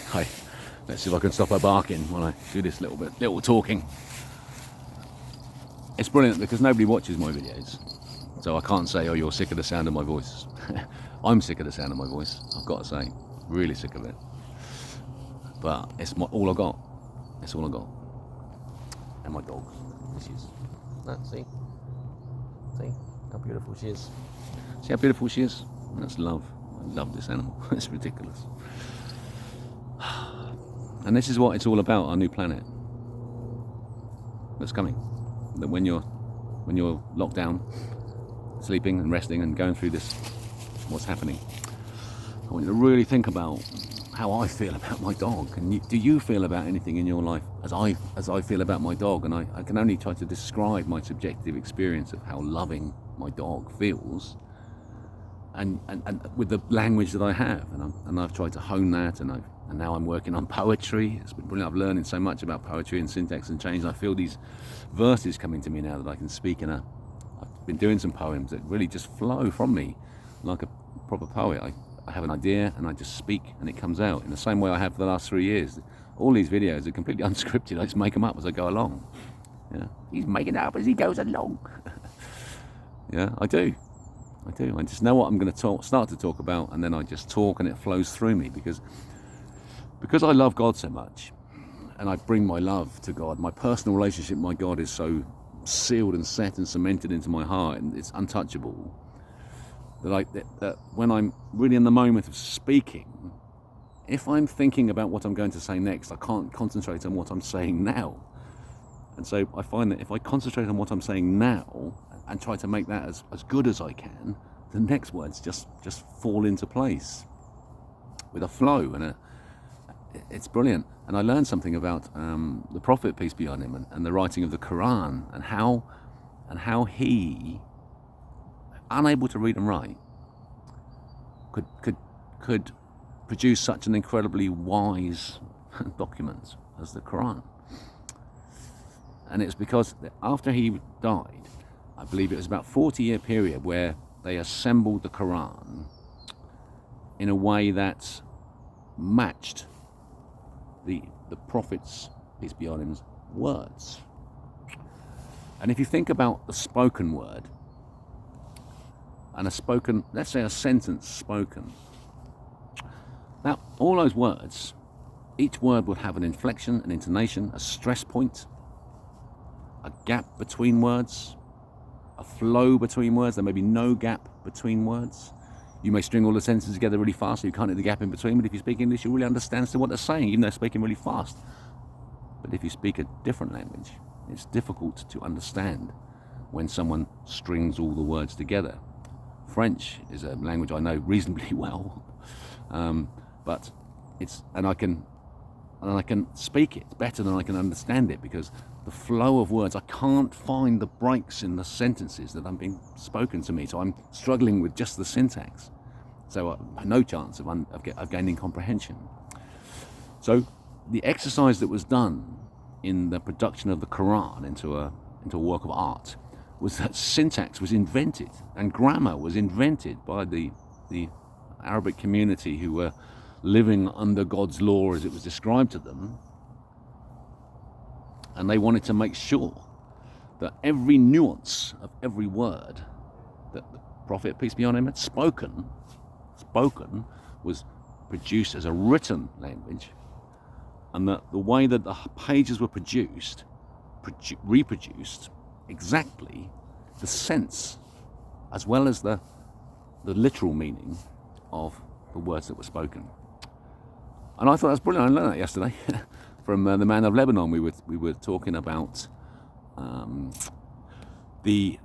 Hi. Let's see if I can stop her barking while I do this little talking. It's brilliant because nobody watches my videos, so I can't say, oh, you're sick of the sound of my voice. I'm sick of the sound of my voice, I've got to say. Really sick of it. But it's all I got. It's all I got. And my dog. She's... See? See how beautiful she is? See how beautiful she is? That's love. I love this animal. It's ridiculous. And this is what it's all about, our new planet that's coming. That when you're locked down, sleeping and resting and going through this, what's happening, I want you to really think about how I feel about my dog. And do you feel about anything in your life as I feel about my dog? And I can only try to describe my subjective experience of how loving my dog feels, and with the language that I have, and I've tried to hone that, and now I'm working on poetry. It's been brilliant. I'm learning so much about poetry and syntax and change. I feel these verses coming to me now that I can speak I've been doing some poems that really just flow from me like a proper poet. I have an idea and I just speak and it comes out in the same way I have for the last 3 years. All these videos are completely unscripted. I just make them up as I go along. Yeah, he's making it up as he goes along. Yeah, I do. I just know what I'm going to start to talk about, and then I just talk and it flows through me because I love God so much, and I bring my love to God. My personal relationship with my God is so sealed and set and cemented into my heart, and it's untouchable, that when I'm really in the moment of speaking, if I'm thinking about what I'm going to say next, I can't concentrate on what I'm saying now. And so I find that if I concentrate on what I'm saying now and try to make that as good as I can, the next words just fall into place with a flow, and it's brilliant. And I learned something about the Prophet, peace be on him, and the writing of the Quran, and how he, unable to read and write, could produce such an incredibly wise document as the Quran. And it's because after he died, I believe it was about 40-year period where they assembled the Quran in a way that matched the Prophet's, peace be on him's, words. And if you think about the spoken word and a spoken, let's say a sentence spoken, now all those words, each word would have an inflection, an intonation, a stress point, a gap between words, a flow between words. There may be no gap between words. You may string all the sentences together really fast so you can't hit the gap in between, but if you speak English, you really understand still what they're saying, even though they're speaking really fast. But if you speak a different language, it's difficult to understand when someone strings all the words together. French is a language I know reasonably well, but I can speak it better than I can understand it, because the flow of words, I can't find the breaks in the sentences that are being spoken to me, so I'm struggling with just the syntax. So no chance of gaining comprehension. So the exercise that was done in the production of the Quran into a work of art was that syntax was invented and grammar was invented by the Arabic community who were living under God's law as it was described to them. And they wanted to make sure that every nuance of every word that the Prophet, peace be on him, had spoken was produced as a written language, and that the way that the pages were reproduced exactly the sense as well as the literal meaning of the words that were spoken. And I thought that was brilliant. I learned that yesterday from the Man of Lebanon. We were talking about the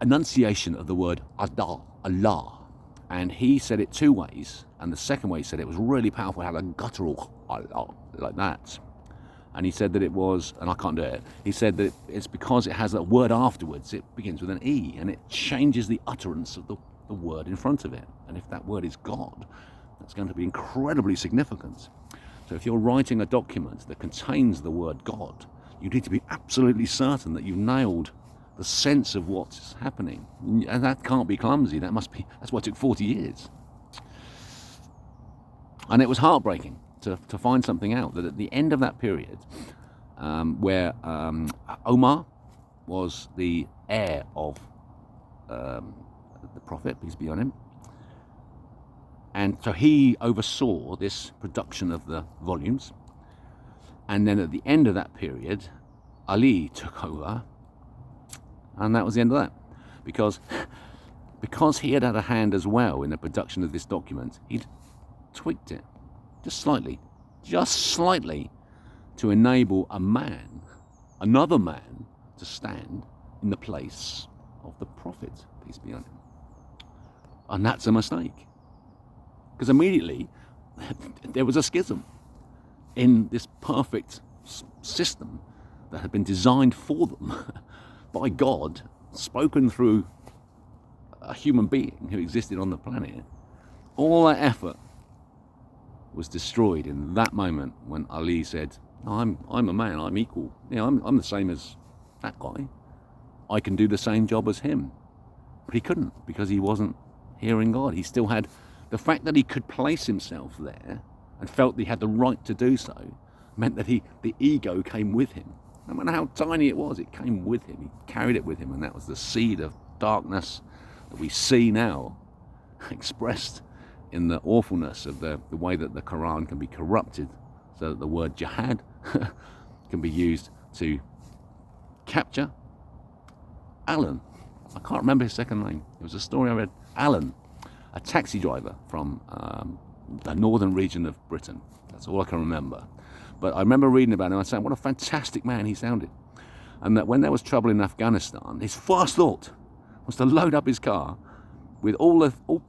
enunciation of the word Allah, and he said it two ways, and the second way he said it was really powerful, had a guttural Allah like that. And he said that it was, and I can't do it, he said that it's because it has that word afterwards, it begins with an E, and it changes the utterance of the word in front of it. And if that word is God, that's going to be incredibly significant. So if you're writing a document that contains the word God, you need to be absolutely certain that you've nailed the sense of what's happening. And that can't be clumsy. That's what took 40 years. And it was heartbreaking. to find something out, that at the end of that period, where Omar was the heir of the Prophet, peace be on him, and so he oversaw this production of the volumes, and then at the end of that period, Ali took over, and that was the end of that, because he had a hand as well in the production of this document. He'd tweaked it just slightly, to enable another man, to stand in the place of the Prophet, peace be on him. And that's a mistake, because immediately there was a schism in this perfect system that had been designed for them by God, spoken through a human being who existed on the planet. All that effort was destroyed in that moment when Ali said, I'm a man, I'm equal. I'm the same as that guy. I can do the same job as him. But he couldn't, because he wasn't hearing God. He still had the fact that he could place himself there and felt that he had the right to do so, meant that the ego came with him. No matter how tiny it was, it came with him. He carried it with him, and that was the seed of darkness that we see now expressed in the awfulness of the way that the Quran can be corrupted, so that the word jihad can be used to capture Alan. I can't remember his second name. It was a story I read. Alan, a taxi driver from the northern region of Britain. That's all I can remember. But I remember reading about him and saying what a fantastic man he sounded. And that when there was trouble in Afghanistan, his first thought was to load up his car with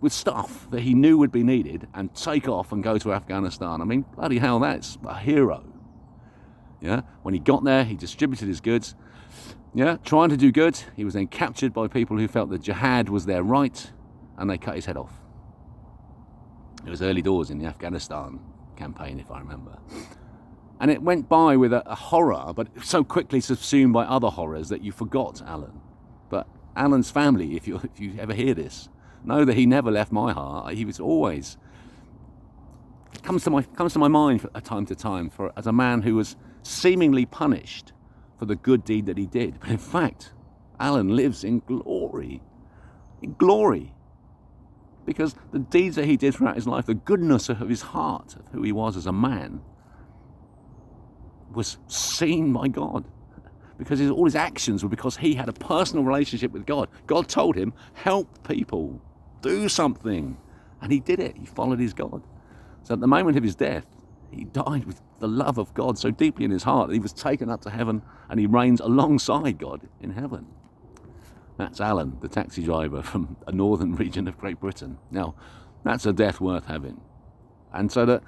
with stuff that he knew would be needed and take off and go to Afghanistan. I mean, bloody hell, that's a hero. Yeah. When he got there, he distributed his goods. Yeah, trying to do good. He was then captured by people who felt that jihad was their right, and they cut his head off. It was early doors in the Afghanistan campaign, if I remember. And it went by with a horror, but so quickly subsumed by other horrors that you forgot Alan. But Alan's family, if you ever hear this, know that he never left my heart. He was always comes to my mind from time to time as a man who was seemingly punished for the good deed that he did. But in fact, Alan lives in glory. In glory. Because the deeds that he did throughout his life, the goodness of his heart, of who he was as a man, was seen by God. Because all his actions were because he had a personal relationship with God. God told him, help people, do something. And he did it. He followed his God. So at the moment of his death, he died with the love of God so deeply in his heart that he was taken up to heaven, and he reigns alongside God in heaven. That's Alan, the taxi driver from a northern region of Great Britain. Now, that's a death worth having. And so that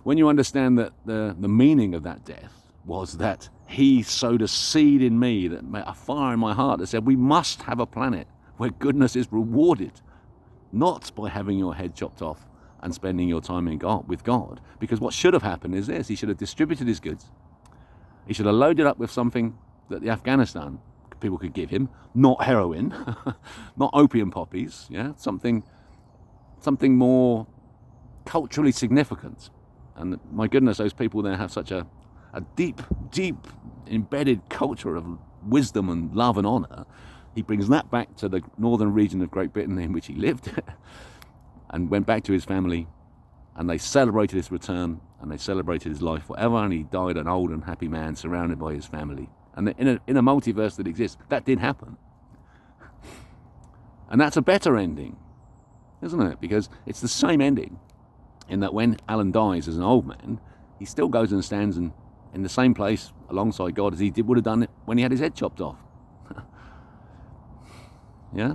when you understand that the meaning of that death was that he sowed a seed in me, that a fire in my heart that said we must have a planet where goodness is rewarded, not by having your head chopped off and spending your time with God. Because what should have happened is this: he should have distributed his goods. He should have loaded up with something that the Afghanistan people could give him, not heroin, not opium poppies, yeah, something more culturally significant. And my goodness, those people there have such a deep embedded culture of wisdom and love and honour. He brings that back to the northern region of Great Britain in which he lived and went back to his family, and they celebrated his return, and they celebrated his life forever, and he died an old and happy man surrounded by his family. And in a multiverse that exists, that did happen. And that's a better ending, isn't it? Because it's the same ending in that when Alan dies as an old man, he still goes and stands in the same place alongside God as he would have done it when he had his head chopped off. Yeah?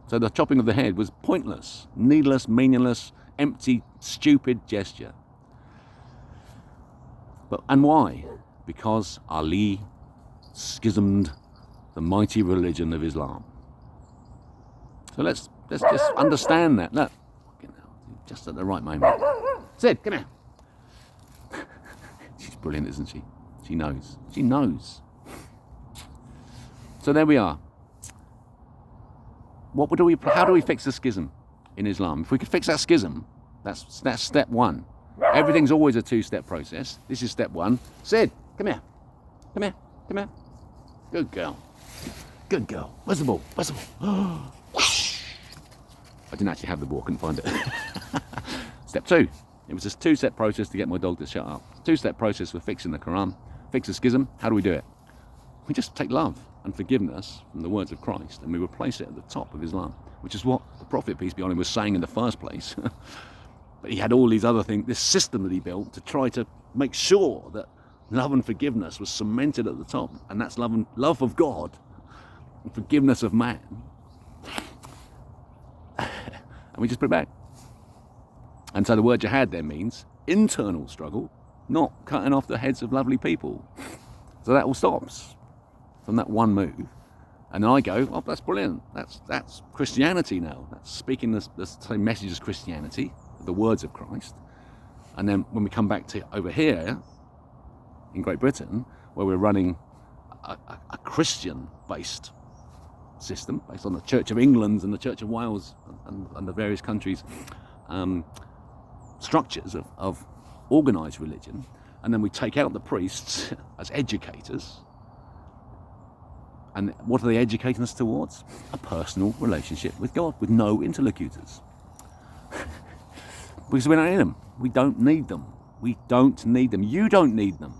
So the chopping of the head was pointless, needless, meaningless, empty, stupid gesture. And why? Because Ali schismed the mighty religion of Islam. So let's just understand that. Look, just at the right moment. Sid, come here. She's brilliant, isn't she? She knows. She knows. So there we are. How do we fix the schism in Islam? If we could fix that schism, that's step one. Everything's always a two-step process. This is step one. Sid, come here. Come here. Come here. Good girl. Good girl. Where's the ball? Where's the ball? I didn't actually have the ball. I couldn't find it. Step two. It was a two-step process to get my dog to shut up. Two-step process for fixing the Quran. Fix the schism. How do we do it? We just take love and forgiveness from the words of Christ and we replace it at the top of Islam, which is what the Prophet, peace be on him, was saying in the first place. But he had all these other things, this system that he built to try to make sure that love and forgiveness was cemented at the top, and that's love of God and forgiveness of man. And we just put it back. And so the word jihad then means internal struggle, not cutting off the heads of lovely people. So that all stops from that one move. And then I go, oh, that's brilliant. That's Christianity now. That's speaking the same message as Christianity, the words of Christ. And then when we come back to over here in Great Britain, where we're running a Christian-based system based on the Church of England and the Church of Wales and the various countries' structures of organised religion, and then we take out the priests as educators. And what are they educating us towards? A personal relationship with God, with no interlocutors. Because we don't need them. We don't need them. We don't need them. You don't need them.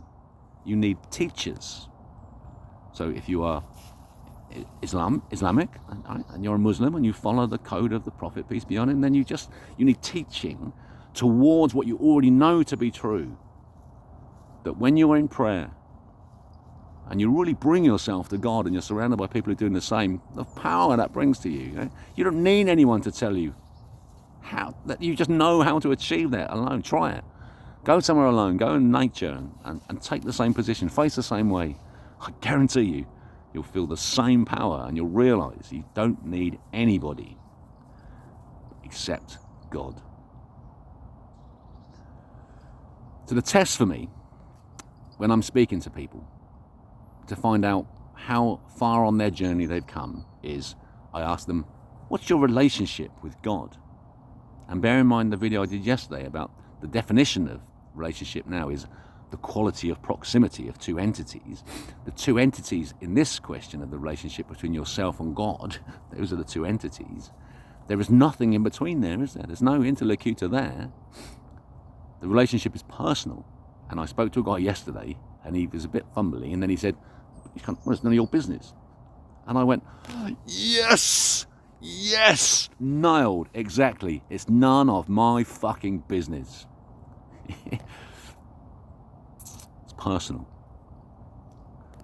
You need teachers. So if you are Islamic and you're a Muslim and you follow the code of the Prophet, peace be on him, then you need teaching towards what you already know to be true. That when you're in prayer and you really bring yourself to God and you're surrounded by people who are doing the same, the power that brings to you. You don't need anyone to tell you how, that you just know how to achieve that alone. Try it. Go somewhere alone, go in nature and take the same position, face the same way. I guarantee you, you'll feel the same power and you'll realise you don't need anybody except God. So the test for me, when I'm speaking to people, to find out how far on their journey they've come, is I ask them, what's your relationship with God? And bear in mind the video I did yesterday about the definition of relationship now is the quality of proximity of two entities. The two entities in this question of the relationship between yourself and God, those are the two entities. There is nothing in between there, is there? There's no interlocutor there. The relationship is personal. And I spoke to a guy yesterday and he was a bit fumbly, and then he said, well, it's none of your business. And I went, yes, nailed, exactly. It's none of my fucking business. It's personal.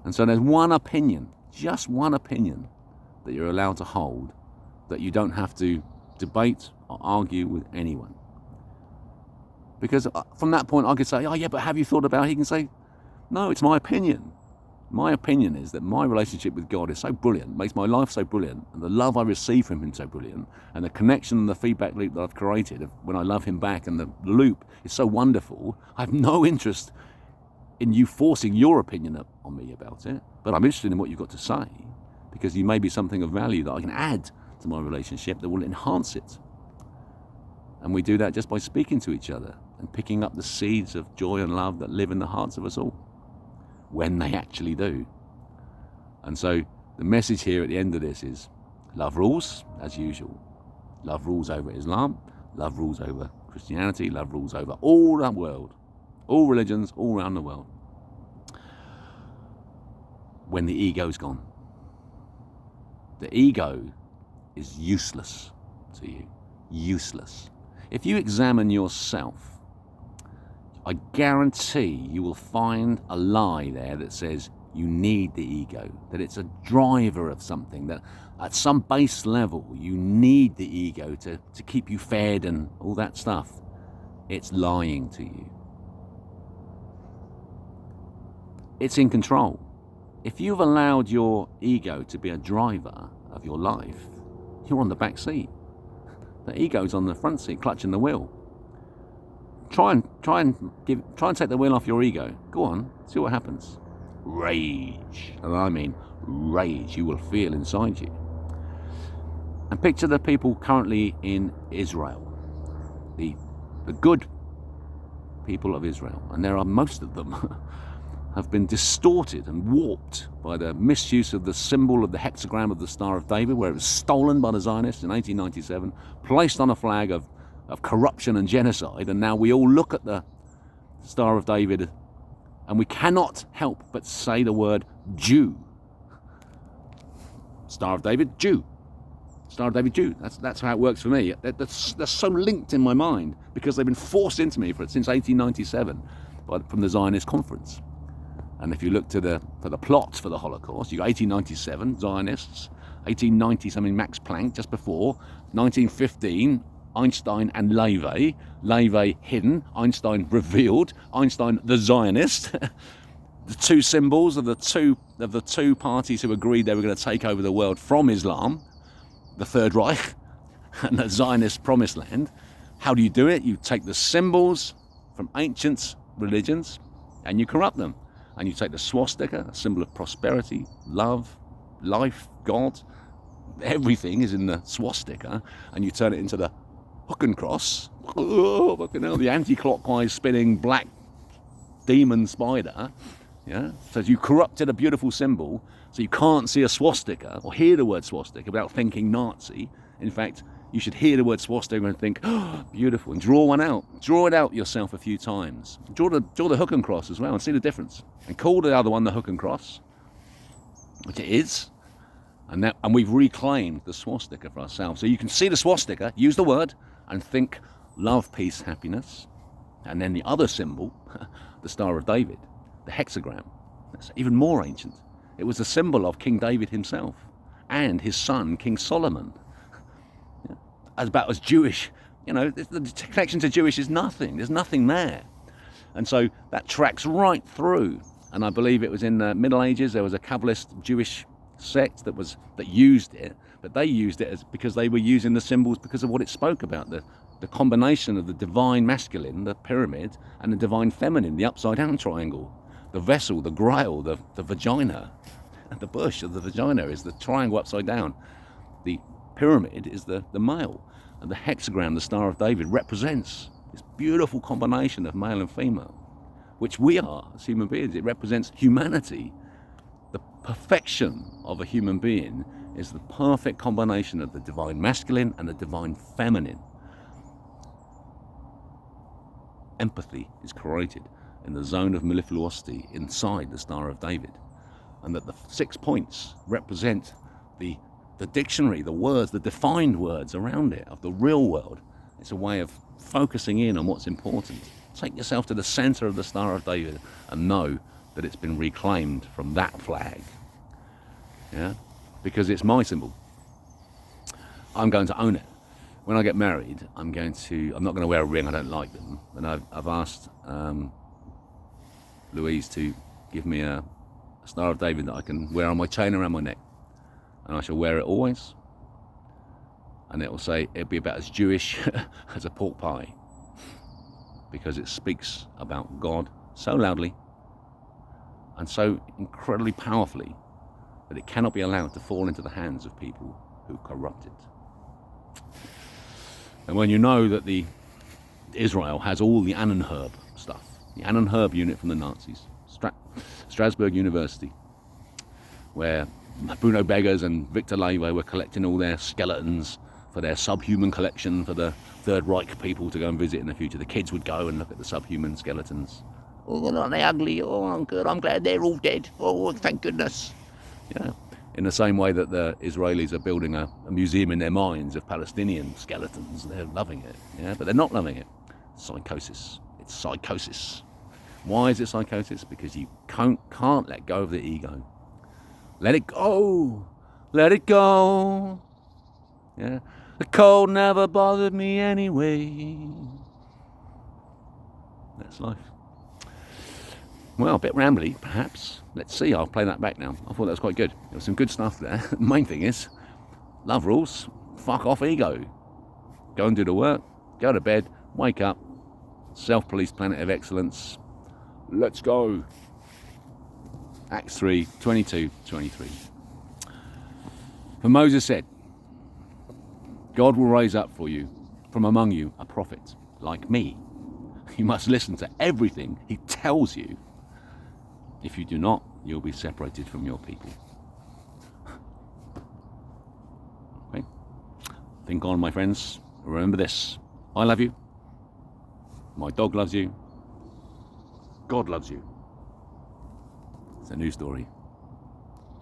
And so there's one opinion, just one opinion, that you're allowed to hold, that you don't have to debate or argue with anyone. Because from that point I could say, oh yeah, but have you thought about it? He can say, no, it's my opinion. My opinion is that my relationship with God is so brilliant, makes my life so brilliant, and the love I receive from him so brilliant, and the connection and the feedback loop that I've created of when I love him back, and the loop is so wonderful. I have no interest in you forcing your opinion on me about it, but I'm interested in what you've got to say, because you may be something of value that I can add to my relationship that will enhance it. And we do that just by speaking to each other and picking up the seeds of joy and love that live in the hearts of us all, when they actually do. And so the message here at the end of this is love rules, as usual. Love rules over Islam, love rules over Christianity, love rules over all that world, all religions, all around the world. When the ego's gone. The ego is useless to you. Useless. If you examine yourself, I guarantee you will find a lie there that says you need the ego, that it's a driver of something, that at some base level you need the ego to keep you fed and all that stuff. It's lying to you. It's in control. If you've allowed your ego to be a driver of your life, you're on the back seat. The ego's on the front seat, clutching the wheel. Try and take the wheel off your ego. Go on, see what happens. Rage, and I mean rage. You will feel inside you. And picture the people currently in Israel, the good people of Israel, and there are most of them, have been distorted and warped by the misuse of the symbol of the hexagram of the Star of David, where it was stolen by the Zionists in 1897, placed on a flag of corruption and genocide, and now we all look at the Star of David and we cannot help but say the word Jew. Star of David, Jew. Star of David, Jew. That's how it works for me. They're so linked in my mind because they've been forced into me since 1897 from the Zionist conference. And if you look for the plot for the Holocaust, you got 1897 Zionists, 1890 something Max Planck just before, 1915 Einstein and Levy hidden, Einstein revealed, Einstein the Zionist. The two symbols of the two parties who agreed they were going to take over the world from Islam, the Third Reich and the Zionist Promised Land. How do you do it? You take the symbols from ancient religions and you corrupt them. And you take the swastika, a symbol of prosperity, love, life, God. Everything is in the swastika, and you turn it into the hook and cross. Oh, fucking hell, the anti-clockwise spinning black demon spider. Yeah. So you corrupted a beautiful symbol, so you can't see a swastika or hear the word swastika without thinking Nazi. In fact, you should hear the word swastika and think, oh, beautiful, and draw one out. Draw it out yourself a few times. Draw the hook and cross as well and see the difference. And call the other one the hook and cross, which it is. And we've reclaimed the swastika for ourselves. So you can see the swastika, use the word, and think love, peace, happiness. And then the other symbol, the Star of David, the hexagram, that's even more ancient. It was a symbol of King David himself and his son, King Solomon. About as Jewish, the connection to Jewish is nothing. There's nothing there. And so that tracks right through. And I believe it was in the Middle Ages, there was a Kabbalist Jewish sect that used it, but they used it because they were using the symbols because of what it spoke about, the combination of the divine masculine, the pyramid, and the divine feminine, the upside down triangle, the vessel, the grail, the vagina, and the bush of the vagina is the triangle upside down. The pyramid is the male, and the hexagram, the Star of David, represents this beautiful combination of male and female, which we are as human beings. It represents humanity. The perfection of a human being is the perfect combination of the divine masculine and the divine feminine. Empathy is created in the zone of mellifluosity inside the Star of David, and that the 6 points represent the dictionary, the words, the defined words around it of the real world. It's a way of focusing in on what's important. Take yourself to the center of the Star of David and know that it's been reclaimed from that flag. Yeah, because it's my symbol. I'm going to own it. When I get married, I'm not going to wear a ring. I don't like them. And I've asked Louise to give me a Star of David that I can wear on my chain around my neck. And I shall wear it always. And it'll be about as Jewish as a pork pie. Because it speaks about God so loudly and so incredibly powerfully that it cannot be allowed to fall into the hands of people who corrupt it. And when you know that Israel has all the Annenherb stuff, the Annenherb unit from the Nazis, Strasbourg University, where Bruno Beggars and Victor Levy were collecting all their skeletons for their subhuman collection for the Third Reich people to go and visit in the future. The kids would go and look at the subhuman skeletons. Oh, aren't they ugly? Oh, I'm good. I'm glad they're all dead. Oh, thank goodness. Yeah. In the same way that the Israelis are building a museum in their minds of Palestinian skeletons. They're loving it. Yeah, but they're not loving it. Psychosis. It's psychosis. Why is it psychosis? Because you can't let go of the ego. Let it go. Let it go. Yeah. The cold never bothered me anyway. That's life. Well, a bit rambly, perhaps. Let's see, I'll play that back now. I thought that was quite good. There was some good stuff there. The main thing is, love rules, fuck off ego. Go and do the work, go to bed, wake up, self-police planet of excellence. Let's go. Acts 3, 22, 23. For Moses said, God will raise up for you from among you a prophet like me, You must listen to everything he tells you. If you do not, you'll be separated from your people. Okay? Think on, my friends. Remember this. I love you. My dog loves you. God loves you. It's a new story.